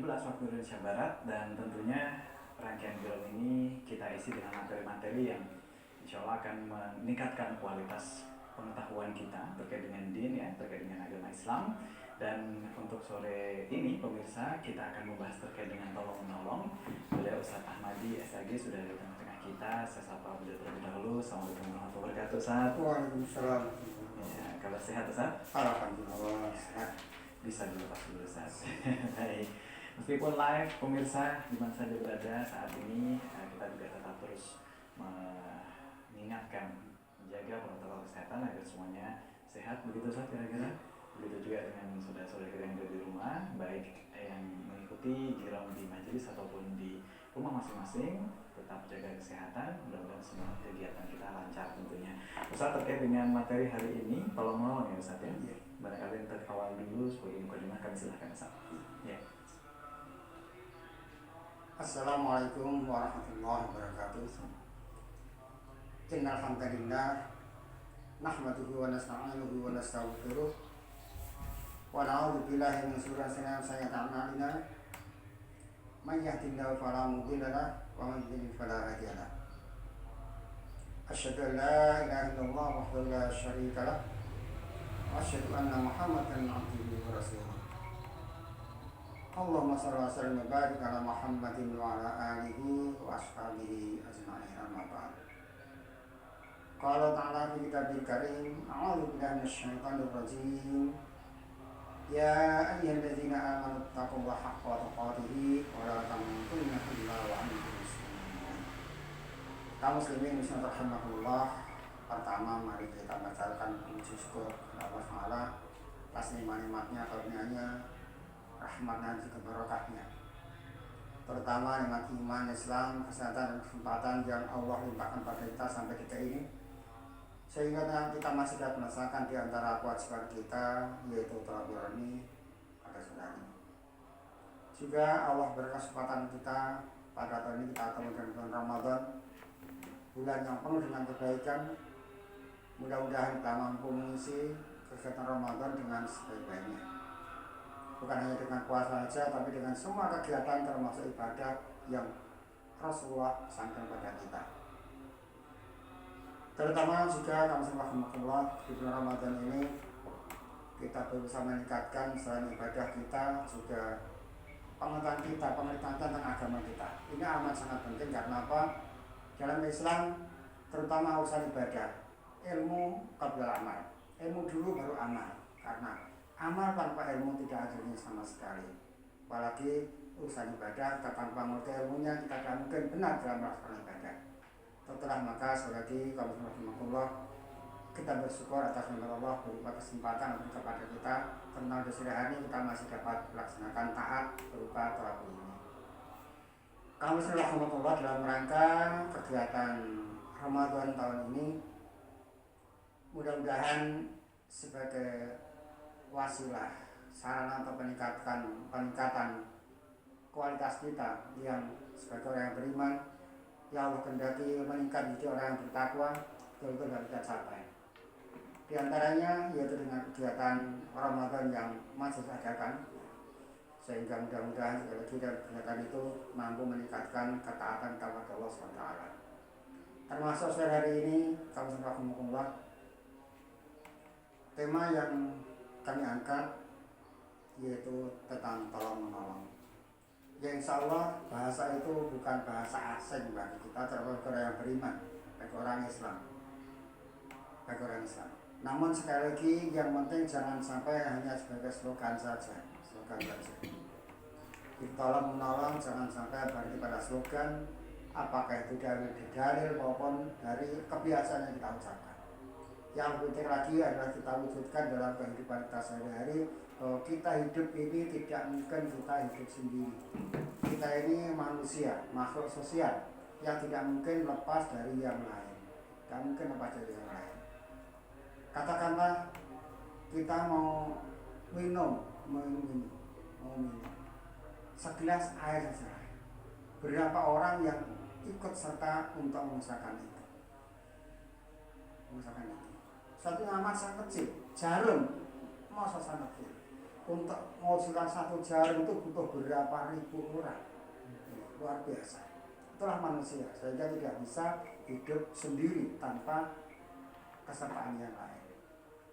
17 waktu Indonesia Barat, dan tentunya rangkaian film ini kita isi dengan materi-materi yang insya Allah akan meningkatkan kualitas pengetahuan kita terkait dengan din, ya, terkait dengan agama Islam. Dan untuk sore ini pemirsa, kita akan membahas terkait dengan tolong menolong. Beliau Ustadz Ahmadi SAG sudah di tengah-tengah kita. Saya sapa beliau terlebih dahulu. Assalamualaikum warahmatullahi wabarakatuh, Ustaz. Waalaikumsalam. Ya, kabar sehat, Ustaz? Alhamdulillah sehat. Bisa dilepas dulu, Ustaz. Baik. Meskipun live pemirsa di mana saja berada saat ini, kita juga tetap terus mengingatkan, menjaga protokol kesehatan agar semuanya sehat. Begitu, Ustaz, kira-kira? Begitu juga dengan saudara-saudara kita yang ada di rumah, baik yang mengikuti jiram di majelis ataupun di rumah masing-masing, tetap jaga kesehatan. Mudah-mudahan semua kegiatan kita lancar tentunya. Ustaz, terkait dengan materi hari ini, tolong menolong ya, Ustaz, ya. Barangkali yang terkawal dulu sebagai mukadimah, kami silahkan, Ustaz. Ya. Assalamualaikum warahmatullahi wabarakatuh. Innal hamdalillah nahmaduhu wa nasta'inuhu wa nastaghfiruh wa na'udzu billahi min shururi anfusina wa sayyiati a'malina. May yahdihillahu fala mudilla lahu wa may yudlil fala hadiya lahu. Asyhadu an la ilaha illallah wahdahu la syarika lahu wa asyhadu anna Muhammadan abduhu wa rasuluh. Allahumma shalli wa sallim wa barik ala Muhammadin wa ala alihi wa ashabihi ajma'in, amma ba'd. Qala ta'ala fi kitabil karim, a'udzu billahi minasy syaithanir rajim. Ya ayyuhalladzina amanu taqullaha haqqa tuqatih wa la tamutunna illa wa antum muslimun. Kaum muslimin rahimakumullah, pertama mari kita bacakan puji syukur kepada Allah Taala atas nikmat-nikmatnya, karunia-Nya, rahmatnya, juga barokahnya, terutama nikmat iman, Islam, kesehatan dan kesempatan yang Allah limpahkan pada kita sampai detik ini, sehingga kita masih dapat melaksanakan di antara kewajiban kita, yaitu silaturahmi pada saudara. Juga Allah berkesempatan kita pada tahun ini kita ketemu dengan bulan Ramadan, bulan yang penuh dengan kebaikan. Mudah-mudahan kita mampu mengisi kegiatan Ramadan dengan sebaik-baiknya. Bukan hanya dengan puasa saja, tapi dengan semua kegiatan termasuk ibadah yang Rasulullah sampaikan kepada kita. Terutama juga kami rahmatullah di bulan Ramadan ini kita berusaha meningkatkan selain ibadah kita juga pengetahuan kita, pengertian tentang agama kita. Ini amat sangat penting karena apa? Dalam Islam terutama urusan ibadah, ilmu qabla amal. Ilmu dulu baru amal. Karena amal tanpa ilmu tidak ada sama sekali. Apalagi urusan ibadah, kita tanpa mengerti ilmunya, kita tidak mungkin benar dalam melaksanakan ibadah. Setelah maka sekali lagi kami rahmatullah, kita bersyukur atas nikmat Allah berupa kesempatan kepada kita tentang dosa hari kita masih dapat melaksanakan taat berupa tarawih ini. Kami rahmatullah dalam rangka kegiatan Ramadan tahun ini, mudah-mudahan sebagai wasilah, sarana atau peningkatan kualitas kita yang sebagai orang yang beriman, ya Allah kendaki meningkat menjadi orang yang bertakwa, betul-betul harus kita capai. Di antaranya yaitu dengan kegiatan Ramadan yang masih diadakan, sehingga mudah-mudahan sekali lagi dari kegiatan itu mampu meningkatkan ketaatan kepada Allah SWT. Termasuk hari ini kami rahmatullah, tema yang kami angkat yaitu tentang tolong menolong. Ya insya Allah bahasa itu bukan bahasa asing bagi kita, terutama orang yang beriman, bagi orang Islam, Namun sekali lagi yang penting jangan sampai hanya sebagai slogan saja. Tolong menolong jangan sampai berhenti pada slogan, apakah itu dari dalil maupun dari kebiasaan yang kita ucapkan. Yang penting lagi adalah kita wujudkan dalam kehidupan kita sehari-hari, bahwa kita hidup ini tidak mungkin kita hidup sendiri. Kita ini manusia, makhluk sosial yang tidak mungkin lepas dari yang lain. Tidak mungkin lepas dari yang lain. Katakanlah kita mau minum segelas air saja. Berapa orang yang ikut serta untuk mengusahakan itu? Satu amat sangat kecil, jarum, masa sangat kecil. untuk mewujudkan satu jarum itu butuh berapa ribu orang. Luar biasa. Itulah manusia, sehingga tidak bisa hidup sendiri tanpa kesertaan yang lain.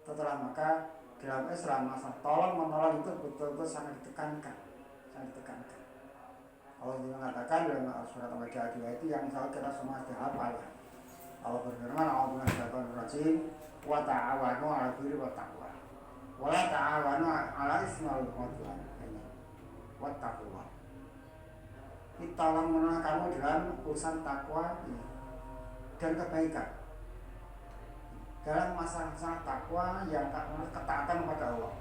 Setelah maka dalam Islam masalah tolong menolong itu betul-betul sangat ditekankan, sangat ditekankan. Allah mengatakan dalam surat Al-Maidah 2 itu yang insya Allah kita semua sudah hafal ya. Allah berfirman, "A'udzu minasyaitonir rajim, wa ta'awanu 'alal birri wat taqwa. Wa la ta'awanu 'alal ismi wal 'udwan." Wattaqullah. Kita tolong menolong kamu dalam urusan takwa dan kebaikan. Dalam masalah takwa yang ketaatan kepada Allah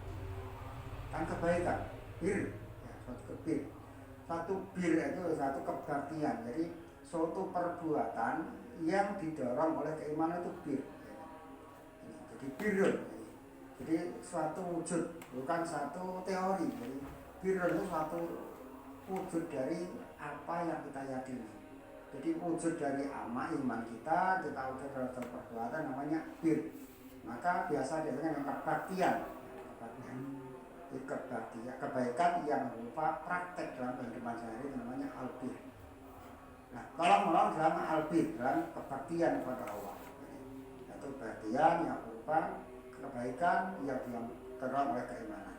dan kebaikan, bir, ya, suatu bir. Satu bir itu satu kebaktian. Jadi suatu perbuatan yang didorong oleh keimanan itu bir. Jadi birun. Jadi suatu wujud, bukan satu teori. Jadi birun itu suatu wujud dari apa yang kita yakini. Jadi wujud dari iman kita wujud dalam perbuatan namanya bir. Maka biasa dengan kebaktian. Kebaikan yang berupa praktek dalam kehidupan sehari namanya albir. Nah, tolong menolong dalam albir, dalam kebaktian kepada Allah. Yaitu kebaktian yang berupa kebaikan yang didorong oleh keimanan.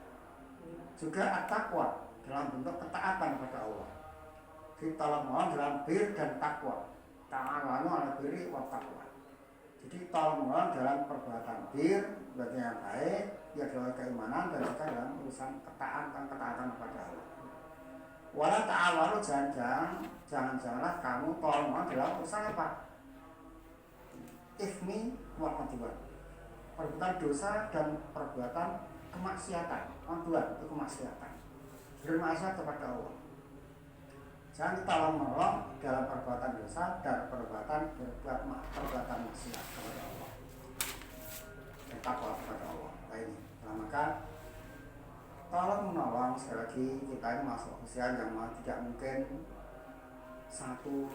Juga at-taqwa dalam bentuk ketaatan kepada Allah. Jadi tolong menolong dalam bir dan takwa. Ta'awanu 'alal birri wat taqwa. Jadi tolong menolong dalam perbuatan bir, berarti yang baik, ya dalam keimanan dan juga dalam urusan ketaatan kepada Allah. Wala ta'awanu, janganlah kamu tolong menolong dalam urusan apa? Ismi wal 'udwan. Perbuatan dosa dan perbuatan kemaksiatan. 'Udwan itu kemaksiatan. Bermaksiat kepada Allah. Jangan tolong menolong dalam perbuatan dosa dan perbuatan maksiat kepada Allah. Dan takwa kepada Allah. Ini. Nah, maka tolong menolong sekali lagi kita ini masuk usia yang tidak mungkin satu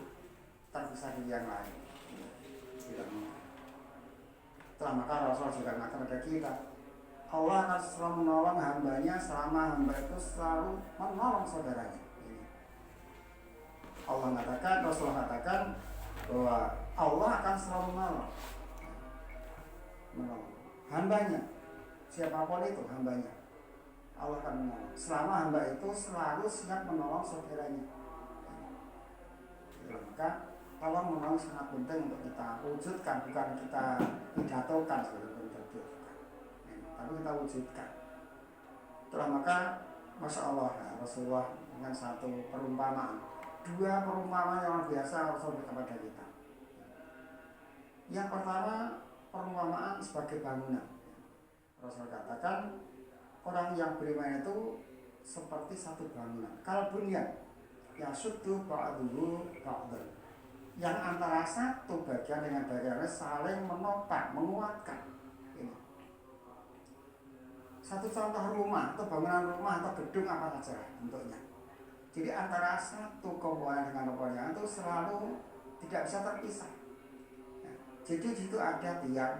terpisah dari yang lain. Tidak mungkin. Setelah maka Rasul juga mengatakan kepada kita, Allah akan selalu menolong hambanya selama hamba itu selalu menolong saudaranya. Allah mengatakan, Rasulullah katakan bahwa Allah akan selalu menolong hambanya, siapapun itu hambanya. Allah akan menolong selama hamba itu selalu siap menolong saudaranya. Maka tolong menolong sangat penting untuk kita wujudkan, bukan kita pidatokan sebagai bentuk, tapi kita wujudkan. Setelah maka, Masya Allah, ya, Rasulullah dengan satu perumpamaan, dua perumpamaan yang biasa Rasul kepada kita. Yang pertama, perumpamaan sebagai bangunan. Rasul katakan orang yang beriman itu seperti satu bangunan. Kalau bunyan, ya syuddu ba'duhu ba'dan. Yang antara satu bagian dengan bagian lain saling menopang, menguatkan. Ini. Satu contoh rumah atau bangunan rumah atau gedung apa saja bentuknya. Jadi antara satu komponen dengan komponen itu selalu tidak bisa terpisah. Ya, jadi di situ ada tiang,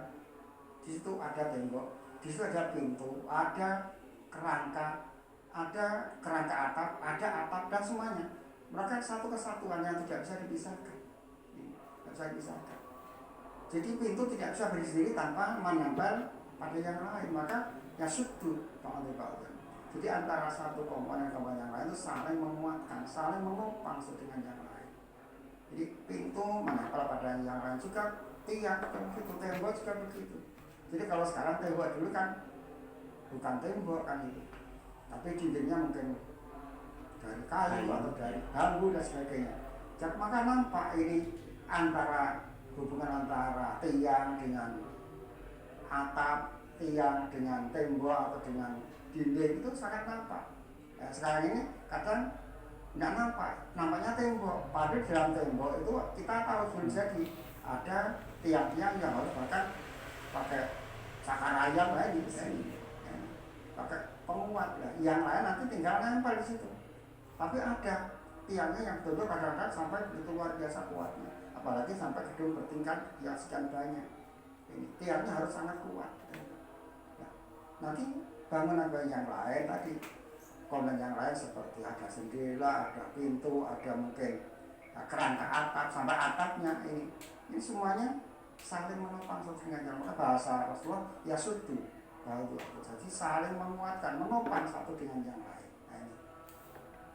di situ ada tembok, di situ ada pintu, ada kerangka atap, ada atap dan semuanya. Mereka satu kesatuan yang tidak bisa dipisahkan. Tidak bisa dipisahkan. Jadi pintu tidak bisa berdiri tanpa menempel pada yang lain. Maka ya syuddu ba'duhu. Jadi antara satu komponen yang lain itu saling menguatkan, saling menopang satu dengan yang lain. Jadi pintu menempel pada yang lain juga, tiang begitu, tembok juga begitu. Jadi kalau sekarang tembok dulu kan bukan tembok kan itu, tapi dindingnya mungkin dari kayu atau dari bambu dan sebagainya. Jadi maka nampak ini hubungan antara tiang dengan atap, tiang dengan tembok atau dengan dinding itu sangat nampak. Ya, sekarang ini kadang nggak nampak, nampaknya tembok. Padahal dalam tembok itu kita tahu sudah jadi ada tiang-tiang yang harus bahkan pakai cakar ayam lagi, ya, pakai penguat. Ya. Yang lain nanti tinggal nempel di situ. Tapi ada tiangnya yang betul kadang-kadang sampai begitu luar biasa kuatnya. Apalagi sampai gedung bertingkat yang sekian banyak. Ini tiangnya harus sangat kuat. Ya. Nanti bangunan yang lain tadi, komponen yang lain seperti ada jendela, ada pintu, ada mungkin kerangka atap sampai atapnya ini semuanya saling menopang satu dengan yang lain. Bahasa Rasulullah ya sudu, jadi saling menguatkan, menopang satu dengan yang lain. Nah,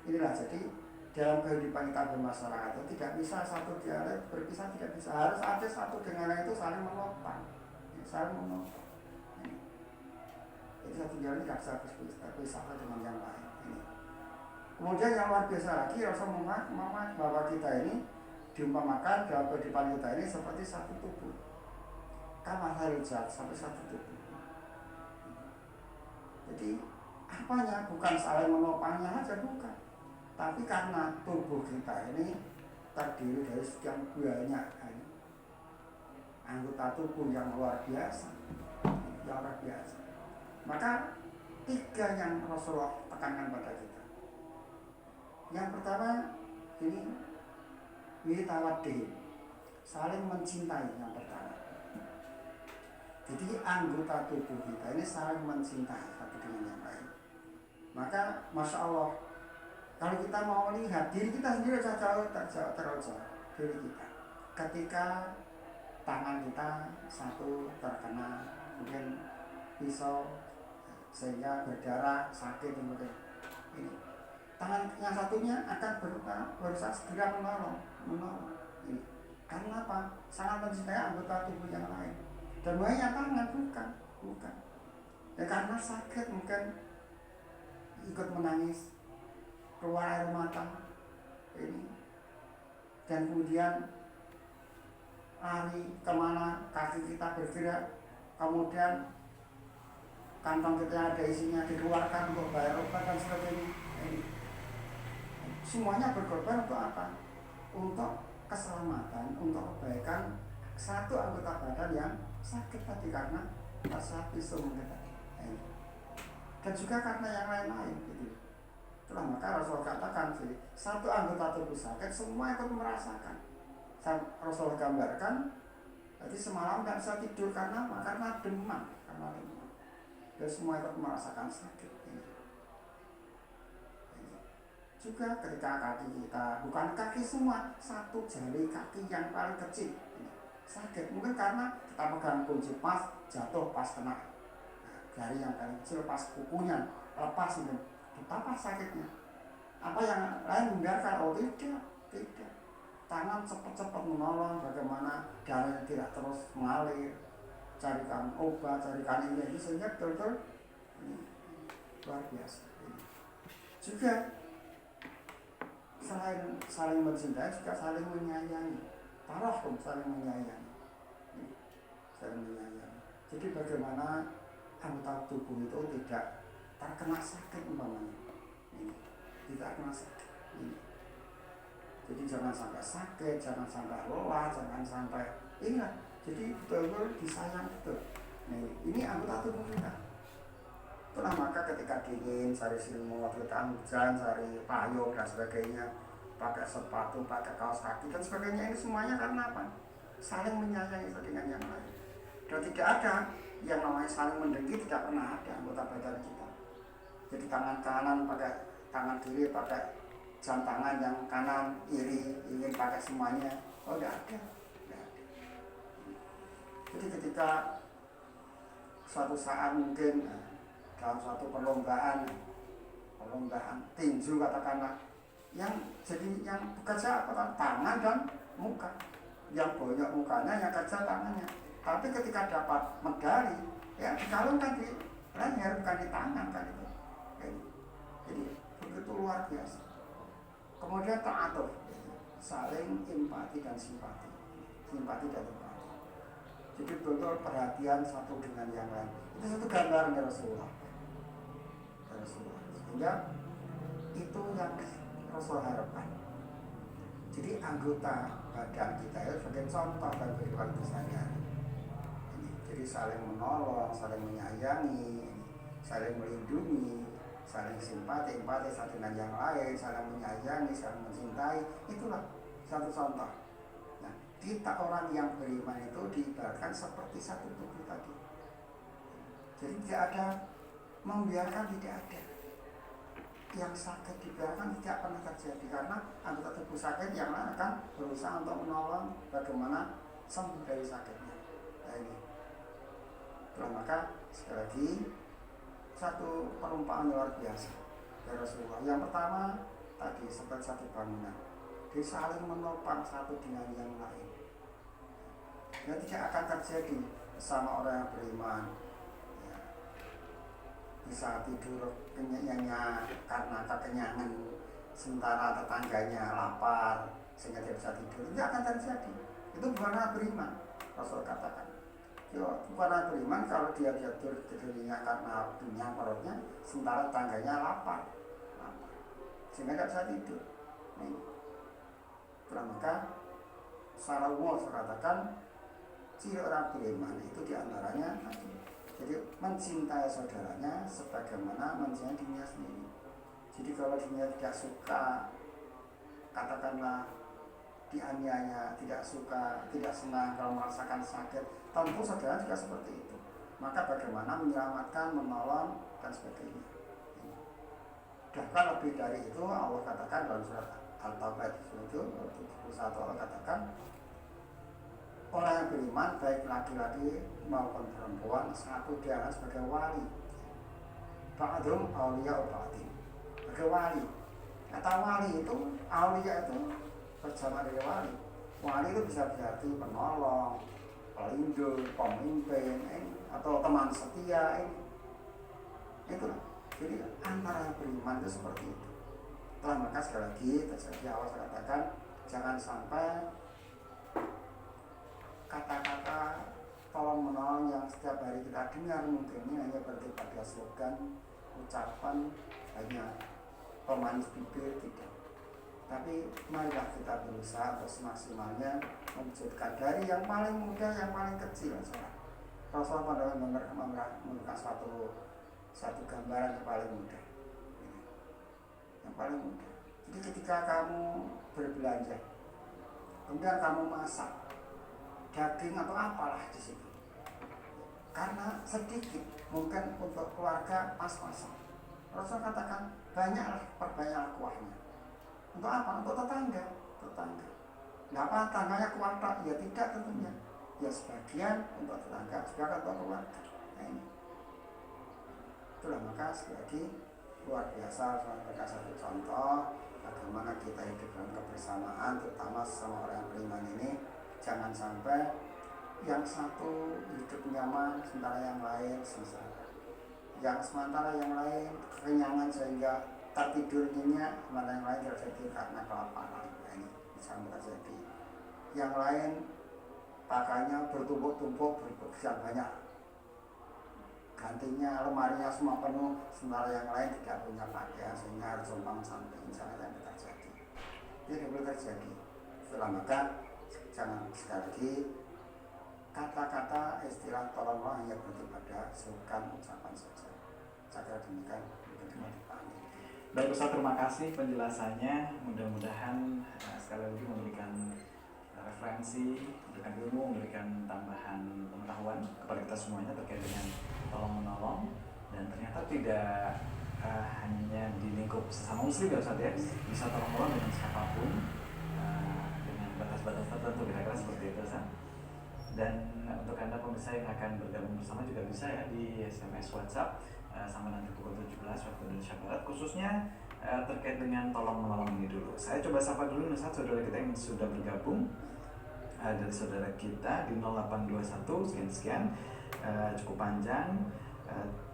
inilah jadi dalam kehidupan kita bermasyarakat itu tidak bisa satu dialek berpisah, tidak bisa, harus ada satu dengan lain itu saling menopang, saling menopang. Jadi satu dialek tidak bisa berpisah dengan yang lain. Kemudian yang luar biasa lagi, Rasul mengatakan bahwa kita ini diumpamakan dalam kehidupan kita ini seperti satu tubuh. Kama harijat, sampai satu tubuh. Jadi apanya? Bukan saling menopangnya saja, bukan. Tapi karena tubuh kita ini terdiri dari sekian banyak anggota tubuh yang luar biasa, maka 3 yang Rasulullah tekankan pada kita. Yang pertama ini witawadih, saling mencintai yang pertama. Jadi anggota tubuh kita ini saling mencintai satu dengan yang lain. Maka Masya Allah, kalau kita mau melihat diri kita sendiri terlalu jauh diri kita. Ketika tangan kita satu terkena mungkin pisau sehingga berdarah, sakit mungkin ini, tangan yang satunya akan berusaha segera menolong ini. Karena apa? Sangat mencintai anggota tubuh yang lain. Dan banyak tangan bukan. Ya karena sakit mungkin ikut menangis, keluar air mata ini, dan kemudian lari kemana, kaki kita bergerak, kemudian kantong kita yang ada isinya dikeluarkan untuk bayar obat dan sebagainya. Ini semuanya berkorban untuk apa? Untuk keselamatan, untuk kebaikan satu anggota badan yang sakit tadi karena terserap pisau mungkin tadi. Dan juga karena yang lain-lain gitu. Itulah maka Rasul katakan jadi satu anggota tubuh sakit semua ikut merasakan. Rasul gambarkan jadi semalam tidak bisa tidur karena apa? Karena demam. Dan semua ikut merasakan sakit ini. Juga ketika kaki kita, bukan kaki semua, satu jari kaki yang paling kecil ini sakit. Mungkin karena kita pegang kunci pas jatuh pas kena jari yang paling kecil pas kukunya lepas ini, betapa sakitnya. Apa yang lain membiarkan? Oh tidak. Tangan cepat-cepat menolong bagaimana darahnya tidak terus mengalir, carikan obat, carikan ini sehingga betul-betul ini luar biasa. Juga selain saling mencintai juga saling menyayangi. Tarahum, saling menyayangi. Jadi bagaimana anggota tubuh itu tidak terkena sakit umpamanya ini, tidak kena sakit ini. Jadi jangan sampai sakit, jangan sampai lelah, jangan sampai ingat. Jadi betul-betul disayang betul. Nah, ini anggota tubuh kita. Itulah maka ketika dingin cari selimut, kita hujan cari payung dan sebagainya, pakai sepatu, pakai kaos kaki dan sebagainya, ini semuanya karena apa? Saling menyayangi satu dengan yang lain. Dan tidak ada yang namanya saling mendengki, tidak pernah ada anggota badan kita. Jadi tangan kanan pakai tangan kiri, pakai jam tangan yang kanan iri, ingin pakai semuanya. Oh tidak ada. Jadi ketika suatu saat mungkin dalam suatu perlombaan tinju katakanlah, yang jadi yang bekerja apa? Tangan dan muka. Yang banyak mukanya, yang kerja tangannya. Tapi ketika dapat medali, ya dikalungkan di leher bukan di tangan kan itu. Jadi begitu luar biasa. Kemudian ta'atuf, saling empati dan simpati. Jadi betul perhatian satu dengan yang lain. Itu satu gambaran dari Rasulullah. Sehingga itu yang Rasul harapkan. Jadi anggota badan kita itu sebagai contoh dari kehidupan keseharian. Jadi saling menolong, saling menyayangi, saling melindungi, saling simpati satu dengan yang lain, saling menyayangi, saling mencintai. Itulah satu contoh. Nah, kita orang yang beriman itu diibaratkan seperti satu tubuh tadi. Jadi tidak ada membiarkan, tidak ada yang sakit dibiarkan, tidak pernah terjadi, karena anggota tubuh sakit yang lain akan berusaha untuk menolong bagaimana sembuh dari sakitnya. Nah ini, maka sekali lagi satu perumpamaan luar biasa dari Rasulullah. Yang pertama tadi seperti satu bangunan, dia saling menopang satu dengan yang lain. Ya, tidak akan terjadi sama orang yang beriman. Ya, bisa tidur kenyangnya karena kekenyangan, sementara tetangganya lapar sehingga dia bisa tidur. Tidak akan terjadi. Itu bukan orang beriman. Rasul katakan, bukan orang beriman kalau dia tidurnya karena kenyang perutnya, sementara tetangganya lapar sehingga tidak bisa tidur. Nih. Maka secara umum saya katakan ciri orang beriman itu diantaranya tadi, jadi mencintai saudaranya sebagaimana mencintai dirinya sendiri. Jadi kalau dirinya tidak suka, katakanlah dianiaya, tidak suka, tidak senang kalau merasakan sakit, tentu saudara juga seperti itu. Maka bagaimana menyelamatkan, menolong dan sebagainya. Bahkan lebih dari itu Allah katakan dalam surat Al-Taubah 71, Allah katakan orang yang beriman baik laki-laki maupun perempuan satu dia sebagai wali. Ba'dhum awliya ba'dhin. Sebagai wali. Kata wali itu, awliya itu berjamaah dari wali. Wali itu bisa berarti penolong, pelindung, pemimpin, atau teman setia. Itulah. Jadi antara yang beriman itu seperti itu. Maka sekali lagi terjadi awal saya katakan, jangan sampai kata-kata tolong menolong yang setiap hari kita dengar mungkin ini hanya berarti pada slogan, ucapan, hanya pemanis bibir, tidak. Tapi marilah kita berusaha untuk semaksimalnya mewujudkan dari yang paling mudah, yang paling kecil saja. Rasulullah memberikan satu gambaran yang paling mudah. Yang paling mudah. Jadi ketika kamu berbelanja, kemudian kamu masak daging atau apalah di situ, karena sedikit mungkin untuk keluarga pas-pasan. Rasul katakan banyaklah, perbanyaklah kuahnya. Untuk apa? Untuk tetangga. Kenapa tetangganya keluarga? Ya tidak tentunya. Ya sebagian untuk tetangga, sebagian untuk keluarga. Nah ini. Itulah maka sekali lagi luar biasa mereka satu contoh bagaimana kita hidup dalam kebersamaan, terutama sama orang yang beriman ini. Jangan sampai yang satu hidup nyaman sementara yang lain sengsara, yang sementara yang lain kekenyangan sehingga tertidur nyenyak, sementara yang lain terjadi karena kelaparan. Nah, ini bisa terjadi. Yang lain pakainya bertumpuk-tumpuk, berkesan banyak, gantinya lemarinya semua penuh, sementara yang lain tidak punya pakaian sehingga harus tumpang samping. Misalnya yang terjadi, ini boleh terjadi. Setelah maka jangan sekali lagi kata-kata istilah tolong hanya berarti pada slogan ucapan saja. Saya demikian mungkin dipahami. Baik Ustaz, terima kasih penjelasannya. Mudah-mudahan sekali lagi memberikan referensi, memberikan ilmu, memberikan tambahan pengetahuan kepada kita semuanya terkait dengan tolong menolong, dan ternyata tidak hanya di lingkup sesama muslim ya Ustaz ya, bisa tolong menolong dengan siapapun, dengan batas-batas tertentu, kira-kira seperti itu Ustaz. Dan untuk Anda pemirsa yang akan bergabung bersama juga bisa ya di SMS WhatsApp sama nanti pukul 17 waktu Indonesia Barat, khususnya terkait dengan tolong menolong ini dulu. Saya coba sapa dulu Ustaz saudara kita yang sudah bergabung. Dari saudara kita di 0821 sekian, cukup panjang,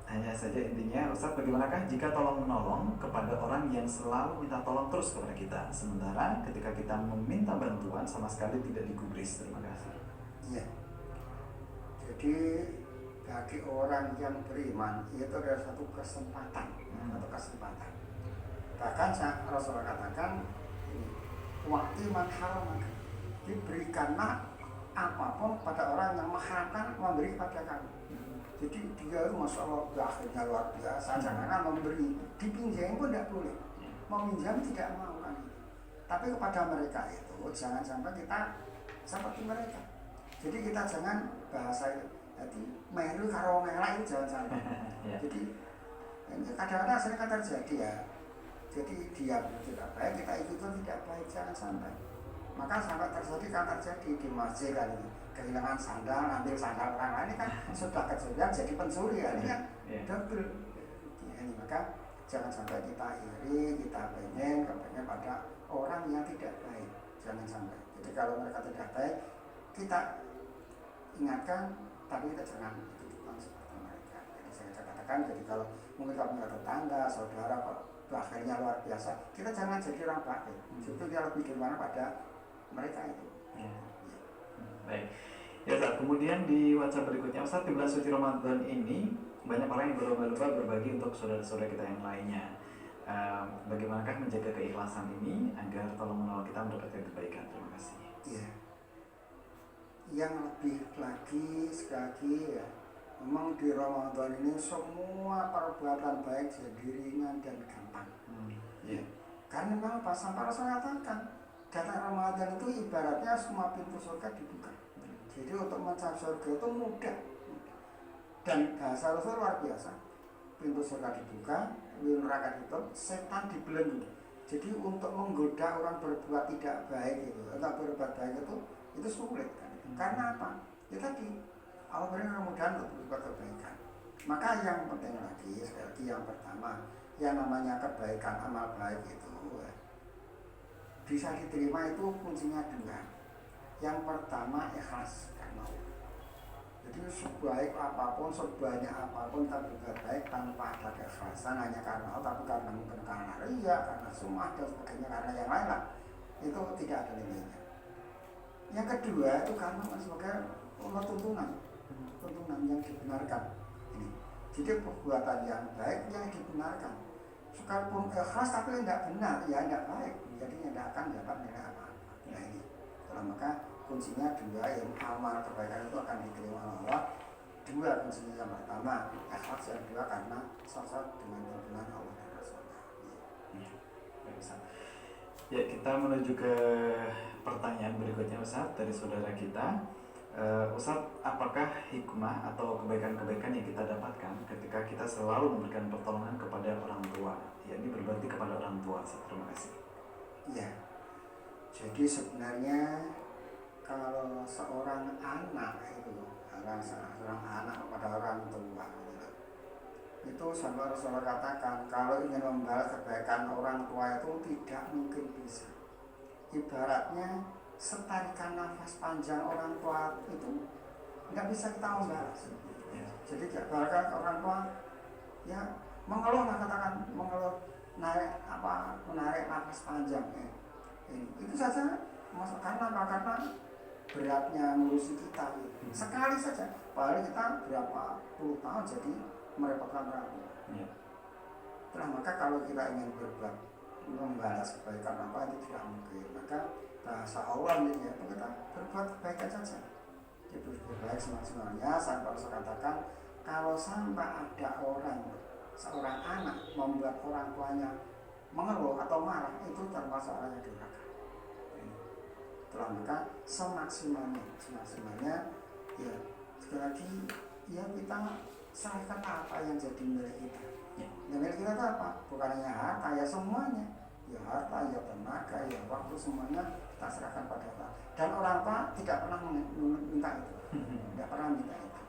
hanya saja intinya Ustaz, bagaimanakah jika tolong menolong kepada orang yang selalu minta tolong terus kepada kita, sementara ketika kita meminta bantuan sama sekali tidak digubris? Terima kasih. Iya. Jadi bagi orang yang beriman itu adalah satu kesempatan, Bahkan Rasulullah katakan, waktu man haram, diberikanlah apapun pada orang yang mengharamkan memberi pada kamu. Jadi dia masya Allah akhirnya luar biasa, jangan memberi, dipinjam pun tidak boleh, meminjam tidak mau kan. Tapi kepada mereka itu jangan sampai kita seperti mereka. Jadi kita jangan bahasa Jadi melu karo melek itu jangan sampai. Ya. Jadi ini kadang-kadang sering kan terjadi ya. Jadi diam tidak baik, kita ikutan tidak baik, jangan sampai. Maka sampai terjadi kan terjadi di masjid kan ini. Kehilangan sandal, ambil sandal orang lain, ini kan sudah kejadian jadi pencuri ya, ini kan double. Ini maka jangan sampai kita iri, kita kepengen pada orang yang tidak baik, jangan sampai. Jadi kalau mereka tidak baik, kita ingatkan, tapi kita jangan ikutan seperti mereka. Jadi saya katakan, jadi kalau mungkin kalau punya tetangga, saudara, kalau akhirnya luar biasa, kita jangan jadi orang baik. Justru dia lebih gimana pada mereka itu. Ya. Baik. Ya Ustaz, kemudian di WhatsApp berikutnya Ustaz, di bulan suci Ramadan ini banyak orang yang berlomba-lomba berbagi untuk saudara-saudara kita yang lainnya. Bagaimanakah menjaga keikhlasan ini agar tolong menolong kita mendapatkan kebaikan? Terima kasih. Iya. Yang lebih lagi sekali lagi ya, memang di Ramadan ini semua perbuatan baik jadi ringan dan gampang. Ya. Karena memang pas sampai Rasul katakan, datang Ramadan itu ibaratnya semua pintu surga dibuka. Jadi untuk mencari surga itu mudah. Dan bahasa Rasul luar biasa. Pintu surga dibuka, neraka ditutup, setan dibelenggu. Jadi untuk menggoda orang berbuat tidak baik itu, atau berbuat baik itu sulit kan. Karena apa? Ya tadi Allah beri kemudahan untuk berbuat kebaikan. Maka yang penting lagi, sekali lagi yang pertama, yang namanya kebaikan amal baik itu bisa diterima itu kuncinya dua. Yang pertama ikhlas karena Allah. Jadi sebaik apapun, sebanyak apapun kita berbuat baik tanpa ada keikhlasan hanya karena Allah, tapi karena mungkin karena ria, karena sumah dan sebagainya, karena yang lain lah, itu tidak ada nilainya. Yang kedua itu karena sebagai tuntunan yang dibenarkan. Ini. Jadi perbuatan yang baik yang dibenarkan. Sekalipun ikhlas tapi tidak benar, ya tidak baik, jadi tidak akan dapat nilai apa-apa. Nah ini, maka kuncinya dua, yang amal kebaikan itu akan diterima Allah. Dua kuncinya, yang pertama ikhlas, yang kedua karena sosok dengan tuntunan Allah dan Rasulnya. Ya, kita menuju ke pertanyaan berikutnya Ustaz dari saudara kita. Ustaz, apakah hikmah atau kebaikan-kebaikan yang kita dapatkan ketika kita selalu memberikan pertolongan kepada orang tua, yakni berbakti kepada orang tua? Ustaz, terima kasih. Ya, jadi sebenarnya kalau seorang anak itu, seorang anak kepada orang tua itu sampai Rasulullah katakan kalau ingin membalas kebaikan orang tua itu tidak mungkin bisa. Ibaratnya setarikan nafas panjang orang tua itu nggak bisa kita membalas. Jadi ibaratkan orang tua ya mengeluh, katakan mengeluh, menarik nafas panjang ya. Itu saja. Karena apa? Karena beratnya ngurusi kita sekali saja, paling kita berapa puluh tahun jadi merepotkan orang tua. Nah, maka kalau kita ingin berbuat membalas kebaikan apa itu tidak mungkin. Maka bahasa Allah ini ya, kita berbuat kebaikan saja. Jadi berbuat baik semaksimalnya. Sampai Rasul katakan kalau sampai ada seorang anak membuat orang tuanya mengeluh atau marah, itu termasuk orang yang durhaka. Setelah maka semaksimalnya ya sekali lagi ya kita serahkan apa yang jadi milik kita. Yang milik kita itu apa? Bukan hanya harta, ya semuanya. Ya harta, ya tenaga, ya waktu, semuanya kita serahkan pada Allah. Dan orang tua tidak pernah minta itu. Tidak pernah minta itu.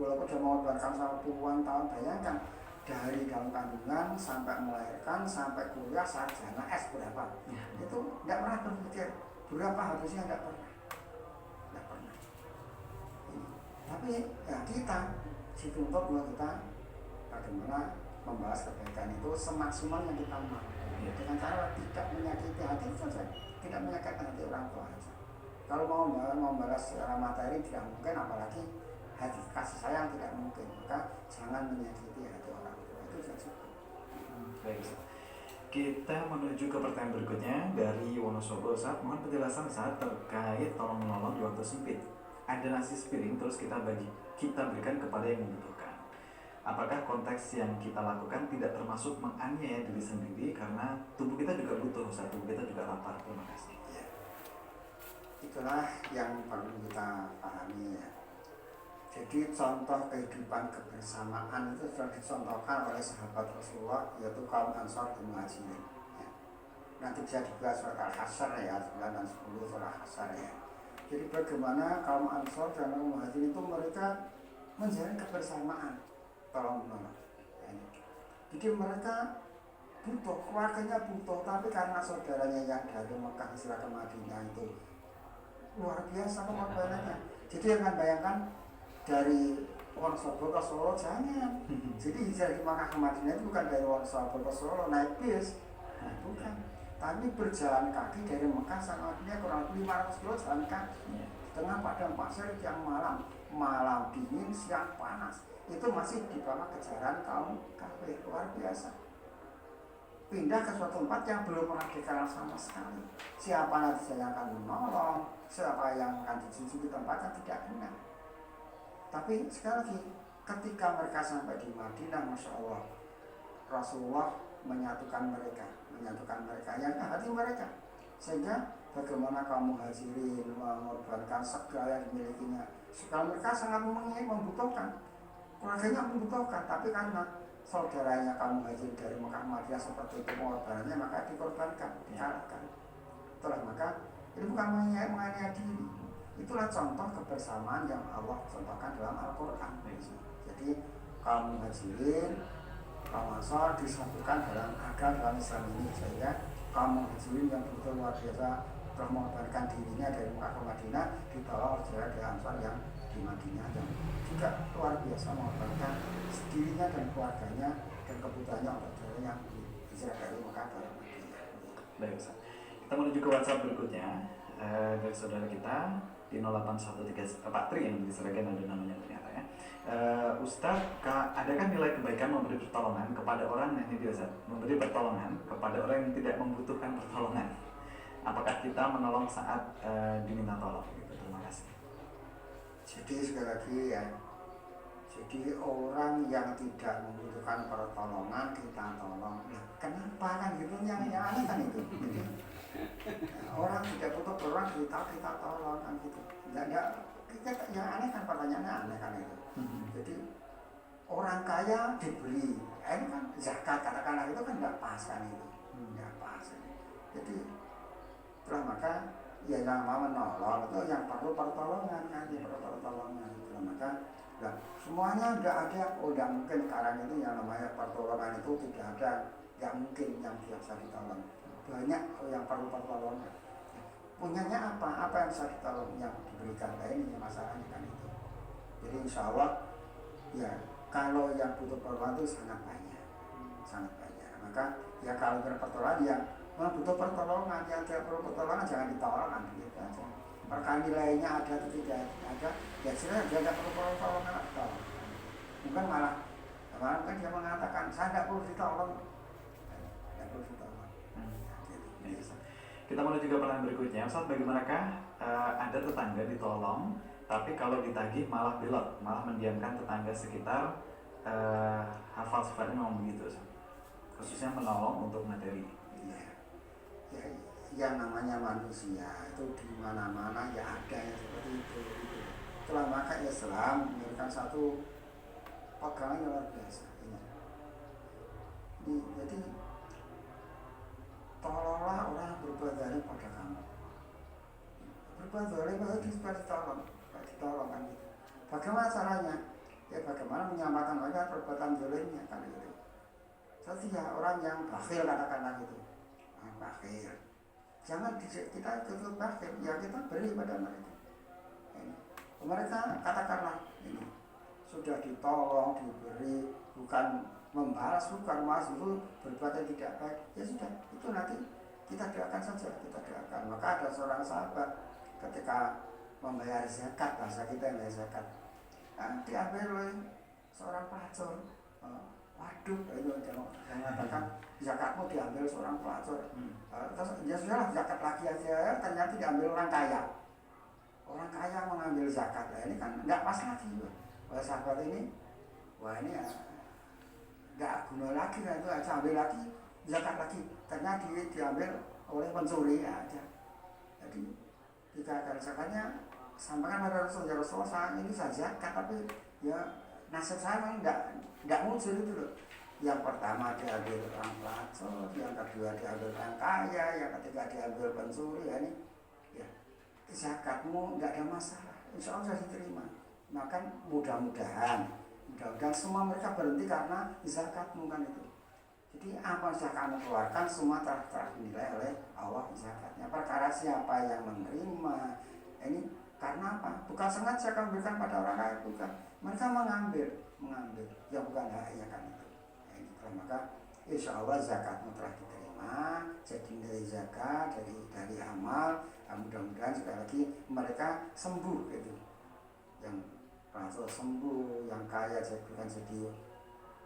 Walaupun dia mengorbankan sama puluhan tahun, bayangkan dari dalam kandungan sampai melahirkan sampai kuliah sarjana S berapa, itu tidak pernah berpikir berapa habisnya, tidak pernah. Tapi ya kita dituntut bahwa kita bagaimana membalas kebaikan itu semaksimal yang kita mau, dengan cara tidak menyakiti hati saja, tidak menyakiti hati orang tua saja. Kalau mau membalas secara materi tidak mungkin, apalagi hati kasih sayang tidak mungkin, maka jangan menyakiti hati orang tua, itu sudah cukup. Baik, kita menuju ke pertanyaan berikutnya dari Wonosobo. Saat mohon penjelasan saat terkait tolong menolong di waktu sempit. Ada nasi sepiring terus kita berikan kepada yang membutuhkan. Apakah konteks yang kita lakukan tidak termasuk menganiaya diri sendiri karena tubuh kita juga butuh, tubuh kita juga lapar? Terima kasih. Ya. Itulah yang perlu kita pahami ya. Jadi contoh kehidupan kebersamaan itu sudah dicontohkan oleh sahabat Rasulullah, yaitu kaum Ansor dan Muhajirin. Ya. Nanti bisa juga surat Al-Hasyr ya, 9 dan 10 surat Al-Hasyr ya. Jadi bagaimana kaum Ansor dan Muhajirin itu mereka menjalin kebersamaan, tolong menolong. Ya. Jadi mereka butuh, keluarganya butuh, tapi karena saudaranya yang dari Mekah hijrah ke Madinah itu luar biasa pengorbanannya. Jadi jangan bayangkan dari Wonosobo ke Solo, jangan. Jadi hijrah di Makkah ke Madinah itu bukan dari Wonosobo ke Solo naik bis, nah, bukan. Tapi berjalan kaki dari Mekah sampai Madinah kurang lebih 500 kilo jalan kaki. Tengah padang pasir yang malam dingin, siang panas. Itu masih di bawah kejaran kaum kafir, luar biasa. Pindah ke suatu tempat yang belum pernah dikenal sama sekali. Siapa nanti yang akan menolong, siapa yang akan dijunjung di tempatnya tidak kenal. Tapi sekali lagi, ketika mereka sampai di Madinah, Masya Allah, Rasulullah menyatukan mereka yang hati mereka. Sehingga bagaimana kaum Muhajirin mengorbankan segala yang dimilikinya. Sekali mereka sangat membutuhkan, keluarganya membutuhkan, tapi karena saudaranya kaum Muhajirin dari Mekah Madinah seperti itu pengorbanannya, maka dikorbankan, dikalahkan. Itulah maka ini bukan menganiaya diri. Itulah contoh kebersamaan yang Allah contohkan dalam Al-Quran. Jadi kaum Muhajirin, kaum Ansor disatukan dalam agama dalam Islam ini, sehingga kaum Muhajirin yang betul luar biasa telah mengorbankan dirinya dari Mekah ke Madinah dibawa oleh saudara Ansor yang di Madinah yang juga luar biasa mengorbankan dirinya dan keluarganya dan kebutuhannya untuk saudara yang hijrah dari Mekah ke Madinah. Baik Ustaz. Kita menuju ke WhatsApp berikutnya dari saudara kita di 0813 Pak Tri yang diserahkan ada namanya ternyata ya. Ustaz, adakah nilai kebaikan memberi pertolongan kepada orang yang ini Ustaz, memberi pertolongan kepada orang yang tidak membutuhkan pertolongan? Apakah kita menolong saat diminta tolong? Gitu. Terima kasih. Jadi sekali lagi ya, jadi orang yang tidak membutuhkan pertolongan kita tolong. Nah, kenapa kan gitu? Yang aneh kan itu. Orang tidak butuh pertolongan kita tolong kan gitu. Kita yang aneh kan, pertanyaannya aneh kan itu. Jadi orang kaya diberi, ini kan zakat katakanlah, itu kan tidak pas kan itu, tidak pas. Jadi setelah maka ya yang mau menolong itu yang perlu pertolongan kan, perlu pertolongan. Setelah maka nah, semuanya tidak ada, tidak mungkin sekarang itu yang namanya pertolongan itu tidak ada, tidak mungkin yang biasa ditolong. Banyak yang perlu pertolongan. Punyanya apa yang bisa ditolong, yang diberikan. Nah ini masalahnya kan itu. Jadi insya Allah ya kalau yang butuh pertolongan itu sangat banyak. Maka ya kalau pertolongan yang butuh pertolongan, yang tidak perlu pertolongan jangan ditolong gitu aja. Perkara nilainya ada atau tidak ada, ya jelas dia tidak perlu pertolongan atau bukan malah kan dia mengatakan saya tidak perlu ditolong, tidak perlu ditolong. Kita menuju ke pertanyaan berikutnya, Ustaz, bagaimanakah ada tetangga ditolong, tapi kalau ditagih malah belot, malah mendiamkan tetangga sekitar, hafal sifatnya memang begitu, Ustaz. Khususnya menolong untuk materi. Ya, yang namanya manusia itu di mana-mana ya ada yang seperti itu. Itulah maka Islam memberikan satu pegangan yang luar biasa. Jadi tolonglah orang yang berbuat zalim pada kamu. Berbuat zalim itu ditolong kan gitu. Bagaimana caranya? Ya bagaimana menyamakan mereka perbuatan zalimnya kan gitu. Jadi ya orang yang bakhil katakanlah gitu. Bakhil. Jangan kita tutup bakhil, ya kita beri pada mereka. Ini. Mereka katakanlah ini sudah ditolong, diberi, bukan membalas, bukan masuk berbuat yang tidak baik. Ya sudah, itu nanti kita doakan saja, kita doakan. Maka ada seorang sahabat ketika membayar zakat, bahasa kita yang bayar zakat, diambil oleh seorang pelacur. Waduh, itu dia mengatakan zakatmu diambil seorang pelacur. Terus ya sudah zakat lagi aja, ternyata diambil orang kaya. Orang kaya mengambil zakat, nah, ini kan nggak pas lagi. Oleh sahabat ini, wah ini ya nggak guna lagi, nah itu aja ambil lagi zakat lagi. Ternyata diambil oleh pencuri aja. Jadi jika akan zakatnya sampaikan pada Rasul, ya Rasulullah saya ini saya zakat tapi ya nasib saya memang tidak muncul itu loh. Yang pertama diambil orang pelacur, yang kedua diambil orang kaya, yang ketiga diambil pencuri, ya ini ya zakatmu tidak ada masalah, insya Allah diterima. Maka mudah-mudahan semua mereka berhenti karena zakatmu kan itu. Jadi apa yang kamu keluarkan semua ternilai oleh Allah zakatnya. Perkara siapa yang menerima ini karena apa? Bukan sengaja kamu berikan pada orang kaya, bukan. Mereka mengambil yang bukan haknya kan itu. Nah, ini maka insya Allah zakatmu telah diterima. Jadi dari zakat dari amal, mudah-mudahan sekali lagi mereka sembuh gitu. Yang langsung sembuh, yang kaya bukan jadi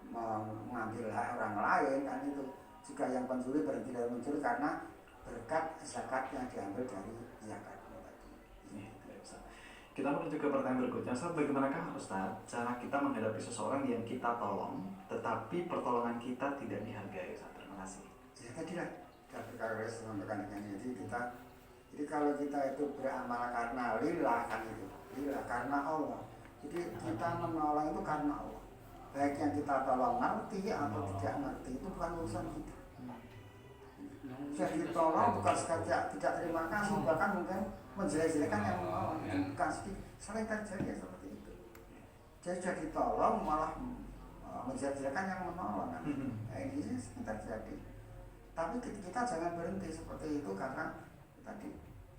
mengambil hak orang lain kan itu. Jika yang pencuri berhenti dari mencuri karena berkat zakat yang diambil dari zakat tadi. Kita menuju ke pertanyaan berikutnya, Ustaz, bagaimanakah Ustaz cara kita menghadapi seseorang yang kita tolong tetapi pertolongan kita tidak dihargai, Ustaz? Terima kasih. Ya tadi lah, perkara sampaikan dengan jadi kalau kita itu beramal karena lillah kan itu, lillah karena Allah. Jadi kita menolong itu karena Allah. Baik yang kita tolong ngerti atau tidak ngerti itu bukan urusan kita. Jadi tolong bukan sekadar tidak terima kasih, bahkan mungkin menjelek-jelekan yang menolong. Bukan sedikit, sering terjadi seperti itu. Jadi sudah ditolong malah menjelek-jelekan yang menolong. Nah, ini sering terjadi. Tapi kita jangan berhenti seperti itu karena tadi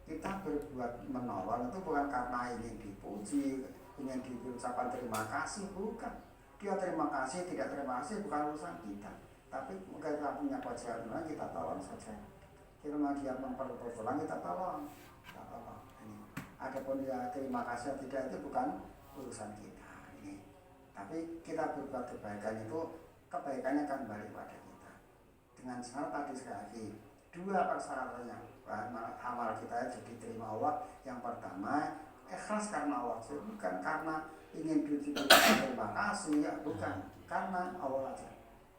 kita berbuat menolong itu bukan karena ingin dipuji, ingin diucapkan terima kasih, bukan. Dia terima kasih, tidak terima kasih bukan urusan kita. Tapi kita punya kewajiban kita tolong saja. Kita mau dia mempertolong kita tolong. Ini. Adapun dia terima kasih tidak itu bukan urusan kita. Ini. Tapi kita berbuat kebaikan itu kebaikannya akan kembali pada kita. Dengan syarat tadi sekali lagi dua persyaratannya amal kita jadi terima Allah. Yang pertama ikhlas karena Allah, bukan karena ingin terima kasih, ya bukan, karena Allah aja.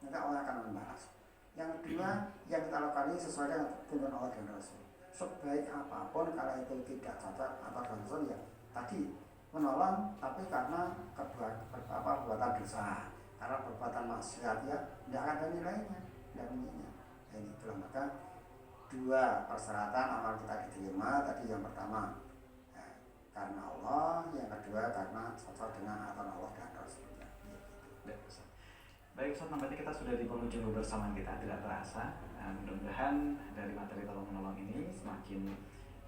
Nanti Allah akan membalas. Yang kedua yang kita lakukan ini sesuai dengan tuntunan Allah dan Rasul. Sebaik apapun kalau itu tidak cocok atau Rasul ya tadi menolong, tapi karena perbuatan dosa, karena perbuatan maksiat ya tidak ada nilainya, tidak nilainya. Ini itulah maka dua persyaratan amal kita diterima tadi. Yang pertama karena Allah, yang kedua karena cocok dengan aturan Allah dan Rasulnya. Baik Ustaz, nampaknya kita sudah di penghujung kebersamaan kita, tidak terasa. Mudah-mudahan dari materi tolong menolong ini semakin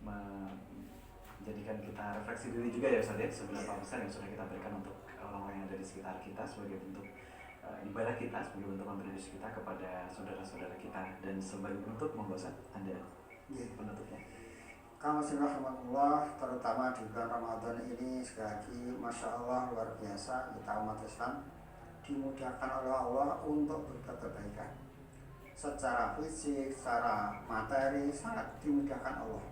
menjadikan kita refleksi diri juga ya Ustaz ya, seberapa besar yang sudah kita berikan untuk orang-orang yang ada di sekitar kita sebagai bentuk ibadah kita, sebagai bentuk kontribusi kita kepada saudara-saudara kita, dan sebagai bentuk Ustaz Anda penutupnya. Kamu rahmatullah, terutama di bulan Ramadan ini sekali lagi Masya Allah luar biasa kita umat Islam dimudahkan oleh Allah untuk berbuat kebaikan secara fisik, secara materi sangat dimudahkan Allah.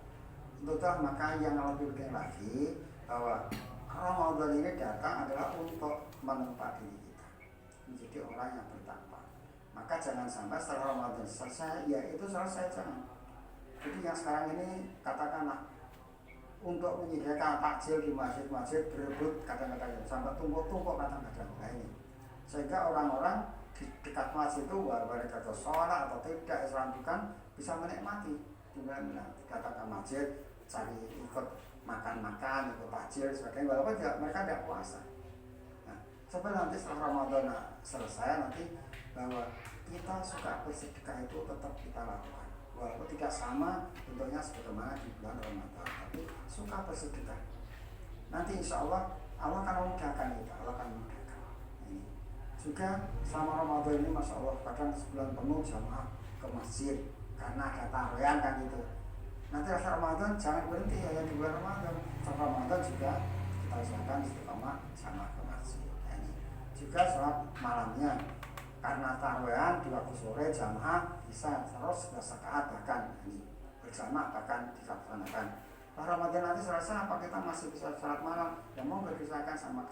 Itulah maka yang lebih penting lagi bahwa Ramadan ini datang adalah untuk menempa diri kita menjadi orang yang bertakwa. Maka jangan sampai setelah Ramadan selesai, ya itu selesai, jangan. Jadi yang sekarang ini katakanlah untuk menyediakan takjil di masjid-masjid berebut kadang-kadang sampai tumpuk-tumpuk kadang-kadang. Nah ini sehingga orang-orang di dekat masjid itu mereka ke sholat atau tidak Islam bukan bisa menikmati dengan datang ke masjid cari ikut makan-makan, ikut takjil sebagainya, walaupun tidak, mereka tidak puasa. Nah, sampai nanti setelah Ramadan selesai nanti bahwa kita suka bersedekah itu tetap kita lakukan. Walaupun tidak sama bentuknya sebagaimana di bulan Ramadan, tapi suka bersedekah. Nanti insya Allah Allah akan memudahkan kita, Allah akan memudahkan. Ini juga selama Ramadan ini Masya Allah kadang sebulan penuh jamaah ke masjid karena ada tarawehan kan gitu. Nanti rasa Ramadan jangan berhenti hanya di bulan Ramadan. Setelah Ramadan juga kita usahakan istiqomah jamaah ke masjid. Nah, ini juga sholat malamnya karena tarawehan di waktu sore jamaah bisa terus bersakat bahkan ini bersama bahkan dilaksanakan. Ramadan nanti selesai apa kita masih bisa sholat malam, yang mau berkisahkan sama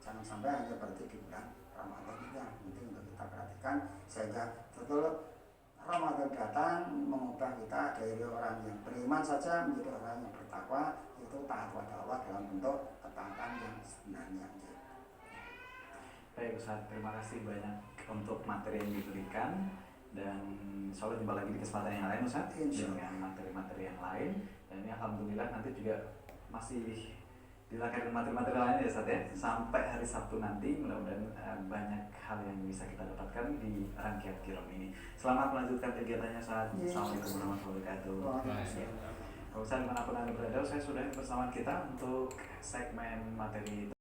jangan sampai hanya berhenti di bulan Ramadan. Itu yang penting untuk kita perhatikan sehingga betul Ramadan datang mengubah kita dari orang yang beriman saja menjadi orang yang bertakwa, itu taat pada Allah dalam bentuk ketaatan yang sebenarnya. Baik Ustaz, terima kasih banyak untuk materi yang diberikan, dan insya Allah jumpa lagi di kesempatan yang lain Ustaz dengan materi-materi yang lain. Dan ini alhamdulillah nanti juga masih dilakukan materi-materi lainnya ya Ustaz ya, sampai hari Sabtu nanti. Mudah-mudahan banyak hal yang bisa kita dapatkan di rangkaian Kiram ini. Selamat melanjutkan kegiatannya Ustaz. Assalamualaikum warahmatullahi wabarakatuh. Ustaz dimanapun Anda berada, saya sudah bersama kita untuk segmen materi